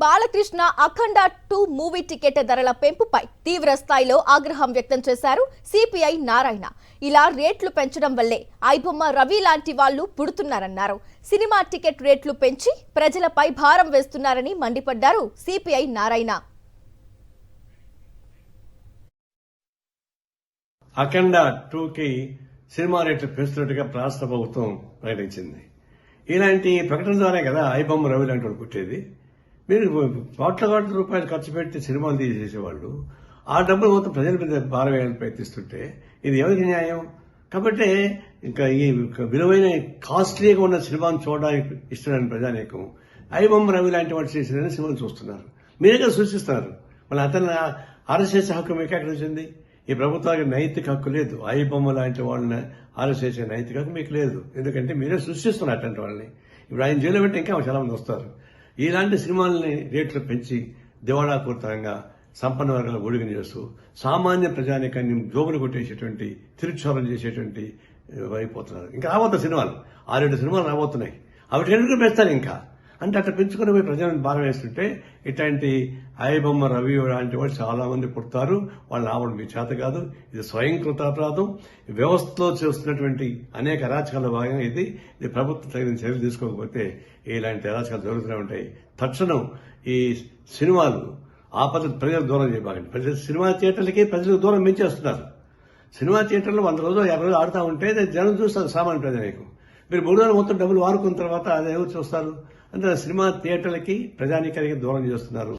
బాలకృష్ణ అఖండ 2 movie ticket ధరల పెంపుపై తీవ్ర స్థాయిలో ఆగ్రహం వ్యక్తం చేశారు సిపిఐ నారాయణ. ఇలా రేట్లు పెంచడం వల్లే ఐబొమ్మ రవి లాంటి వాళ్లు పుడుతున్నారన్నారు. సినిమా టికెట్ రేట్లు పెంచి ప్రజలపై భారం వేస్తున్నారని మండిపడ్డారు సిపిఐ నారాయణ. అఖండ 2కి సినిమా రేట్లు పెంచుతున్నట్టుగా రాష్ట్ర ప్రభుత్వం ప్రకటించింది. ఇలాంటి ప్రకటన ద్వారా కదా ఐబొమ్మ రవి లాంటి వాడు పుట్టేది. మీరు కోట్ల రూపాయలు ఖర్చు పెట్టి సినిమాలు తీసేసేవాళ్ళు ఆ డబ్బులు మొత్తం ప్రజల మీద భారం వేయాలని ప్రయత్నిస్తుంటే ఇది ఎవరికి న్యాయం? కాబట్టి ఇంకా ఈ విలువైన కాస్ట్లీగా ఉన్న సినిమాను చూడడానికి ఇష్టమైన ప్రజానీకం ఐబొమ్మ రవి లాంటి వాడు చేసిన సినిమాలు చూస్తున్నారు. మీరే సూచిస్తున్నారు. మళ్ళీ అతను అరెస్ట్ చేసే హక్కు మీకు ఎక్కడ వచ్చింది? ఈ ప్రభుత్వానికి నైతిక హక్కు లేదు. ఐబొమ్మ లాంటి వాళ్ళని అరెస్ట్ చేసే నైతిక హక్కు మీకు లేదు. ఎందుకంటే మీరే సృష్టిస్తున్నారు అటువంటి వాళ్ళని. ఇప్పుడు ఆయన జైలు పెట్టి ఇంకా చాలా మంది వస్తారు. ఇలాంటి సినిమాలని రేట్లు పెంచి దివాళాపూరితంగా సంపన్న వర్గాల ఊడిగని చేస్తూ సామాన్య ప్రజానికాన్ని జోబులు కొట్టేసేటువంటి తిరుక్షోరం చేసేటువంటి అయిపోతున్నారు. ఇంకా రాబోతున్న సినిమాలు 6-7 సినిమాలు రాబోతున్నాయి. అవి ఎందుకు పెంచుతారు ఇంకా అంటే అట్లా పెంచుకుని పోయి ప్రజలను భారం వేస్తుంటే ఇట్లాంటి ఐబొమ్మ రవి లాంటి వాళ్ళు చాలా మంది పుడతారు. వాళ్ళు రావడం మీ చేత కాదు. ఇది స్వయంకృత అపరాధం. వ్యవస్థలో చేస్తున్నటువంటి అనేక అరాచకాల భాగంగా ఇది ప్రభుత్వం తగిన చర్యలు తీసుకోకపోతే ఇలాంటి అరాచకాలు జరుగుతూనే ఉంటాయి. తక్షణం ఈ సినిమాలు ఆపద ప్రజలకు దూరం చేయబాకండి. సినిమా థియేటర్లకి ప్రజలకు దూరం పెంచేస్తున్నారు. సినిమా థియేటర్లో 100 రోజులు 50 రోజులు ఆడుతూ ఉంటే జనం చూస్తారు. సామాన్య ప్రజలకు మీరు 3 రోజులు మొత్తం డబ్బులు వారుకున్న తర్వాత అది ఎవరు చూస్తారు? అంటే సినిమా థియేటర్లకి ప్రజానీకానికి దూరం చేస్తున్నారు.